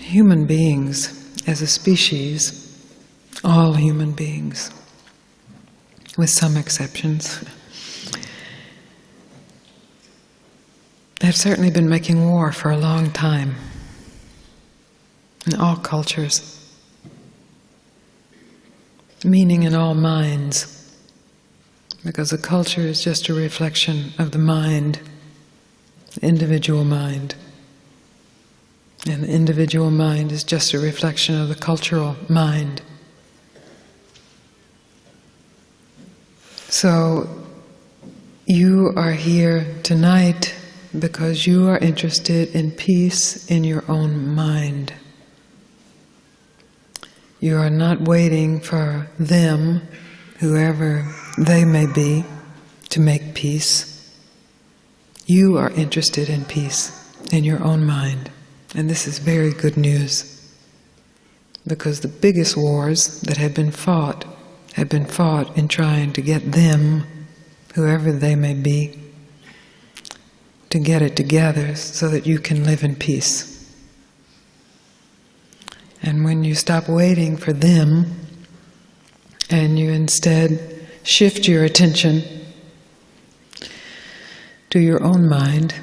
human beings as a species, all human beings, with some exceptions, have certainly been making war for a long time in all cultures, meaning in all minds, because the culture is just a reflection of the mind, the individual mind. And the individual mind is just a reflection of the cultural mind. So, you are here tonight because you are interested in peace in your own mind. You are not waiting for them, whoever they may be, to make peace. You are interested in peace in your own mind. And this is very good news, because the biggest wars that have been fought in trying to get them, whoever they may be, to get it together so that you can live in peace. And when you stop waiting for them and you instead shift your attention to your own mind,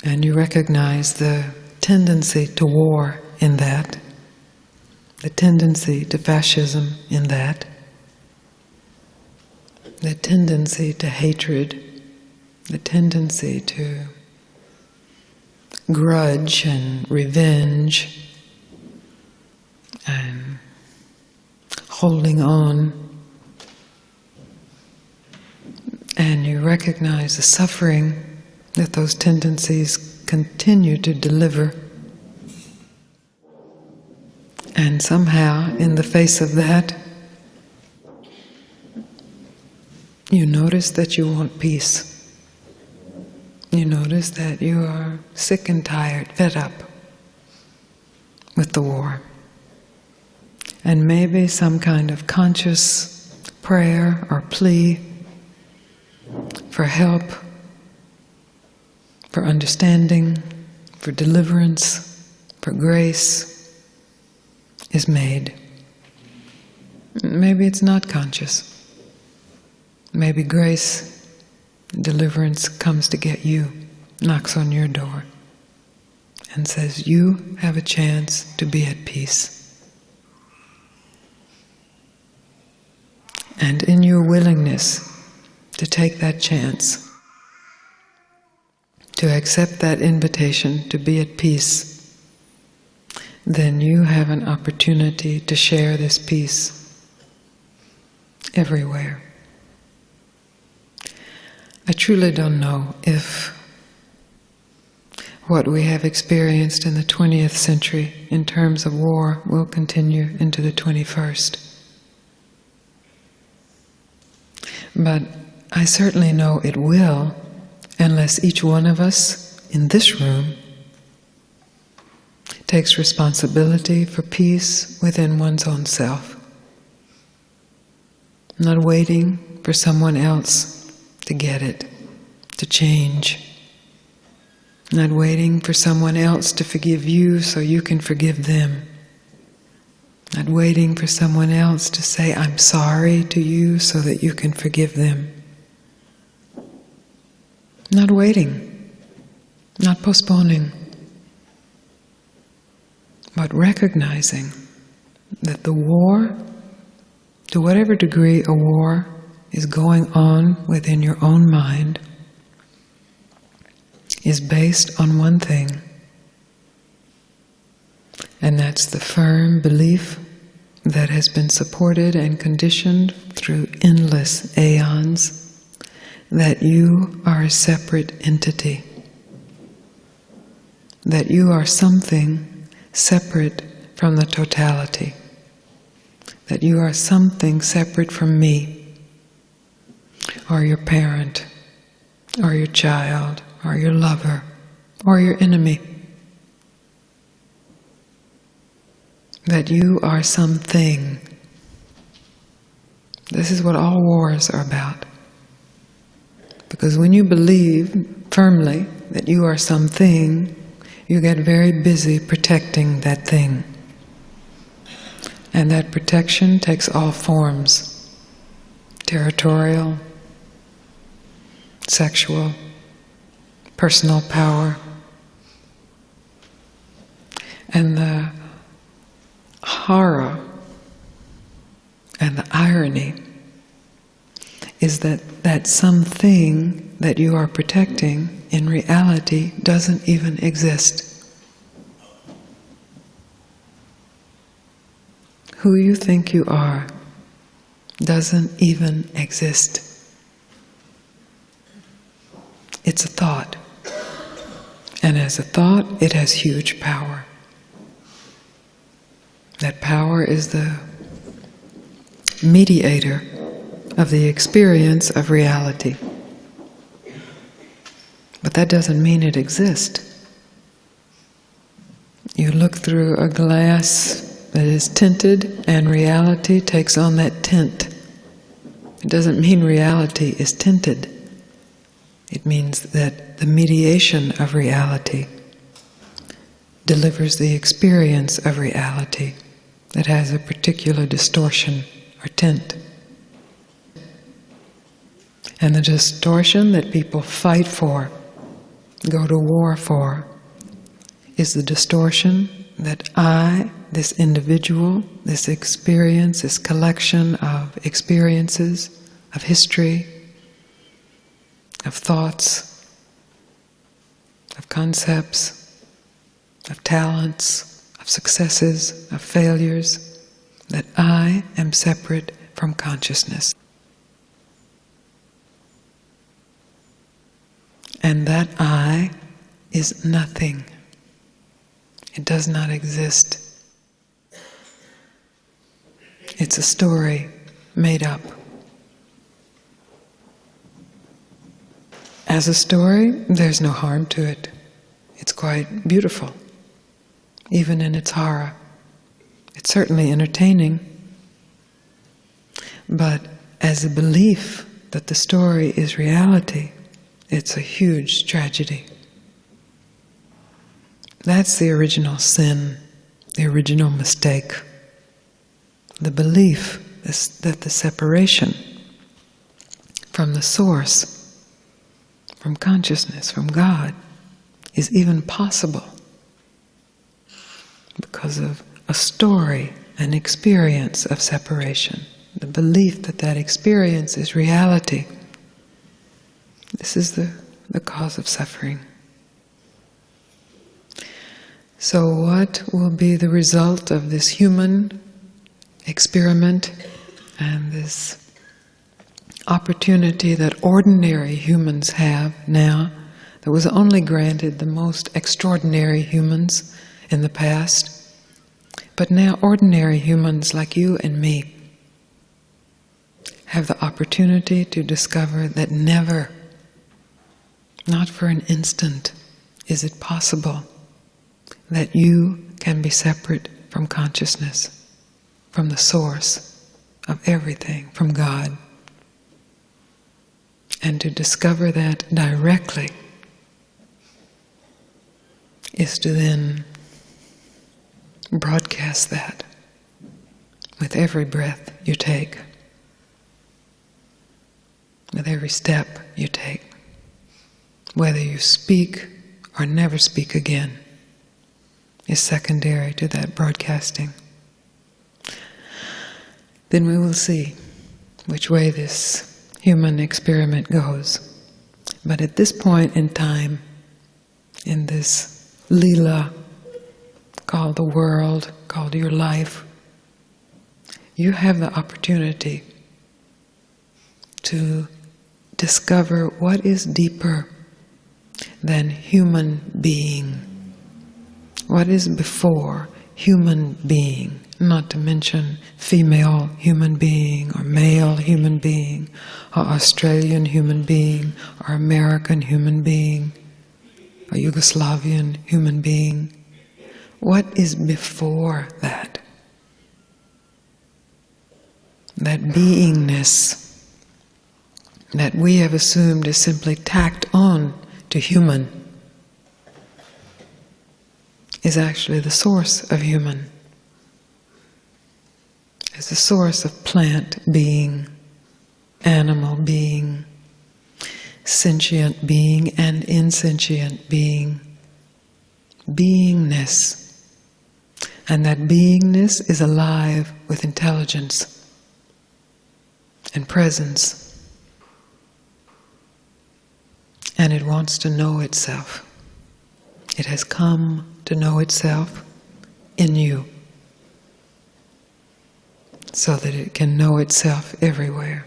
and you recognize the tendency to war in that, the tendency to fascism in that, the tendency to hatred, the tendency to grudge and revenge and holding on, and you recognize the suffering that those tendencies continue to deliver. And somehow, in the face of that, you notice that you want peace. You notice that you are sick and tired, fed up with the war. And maybe some kind of conscious prayer or plea for help, for understanding, for deliverance, for grace is made. Maybe it's not conscious. Maybe grace, deliverance comes to get you, knocks on your door, and says, you have a chance to be at peace. And in your willingness to take that chance, to accept that invitation to be at peace, then you have an opportunity to share this peace everywhere. I truly don't know if what we have experienced in the 20th century in terms of war will continue into the 21st. But I certainly know it will, unless each one of us in this room takes responsibility for peace within one's own self. Not waiting for someone else to get it, to change. Not waiting for someone else to forgive you so you can forgive them. Not waiting for someone else to say, I'm sorry to you so that you can forgive them. Not waiting, not postponing, but recognizing that the war, to whatever degree a war is going on within your own mind, is based on one thing, and that's the firm belief that has been supported and conditioned through endless aeons that you are a separate entity, that you are something separate from the totality, that you are something separate from me, or your parent, or your child, or your lover, or your enemy. That you are something. This is what all wars are about. Because when you believe firmly that you are something, you get very busy protecting that thing. And that protection takes all forms: territorial, sexual, personal power. And the horror and the irony is that something that you are protecting in reality doesn't even exist. Who you think you are doesn't even exist. It's a thought. And as a thought, it has huge power. That power is the mediator of the experience of reality. But that doesn't mean it exists. You look through a glass that is tinted, and reality takes on that tint. It doesn't mean reality is tinted. It means that the mediation of reality delivers the experience of reality that has a particular distortion or tint. And the distortion that people fight for, go to war for, is the distortion that I, this individual, this experience, this collection of experiences, of history, of thoughts, of concepts, of talents, of successes, of failures, that I am separate from consciousness. And that I is nothing. It does not exist. It's a story made up. As a story, there's no harm to it. It's quite beautiful, even in its horror. It's certainly entertaining. But as a belief that the story is reality, it's a huge tragedy. That's the original sin, the original mistake. The belief is that the separation from the source, from consciousness, from God, is even possible because of a story, an experience of separation. The belief that that experience is reality. This is the cause of suffering. So what will be the result of this human experiment and this opportunity that ordinary humans have now, that was only granted the most extraordinary humans in the past, but now ordinary humans like you and me have the opportunity to discover that never, not for an instant, is it possible that you can be separate from consciousness, from the source of everything, from God. And to discover that directly is to then broadcast that with every breath you take, with every step you take, whether you speak or never speak again, is secondary to that broadcasting. Then we will see which way this human experiment goes. But at this point in time, in this lila called the world, called your life, you have the opportunity to discover what is deeper than human being. What is before human being, not to mention female human being, or male human being, or Australian human being, or American human being, or Yugoslavian human being. What is before that? That beingness that we have assumed is simply tacked on to human. is actually the source of human, is the source of plant being, animal being, sentient being and insentient being, beingness. And that beingness is alive with intelligence and presence. And it wants to know itself. It has come to know itself in you, so that it can know itself everywhere.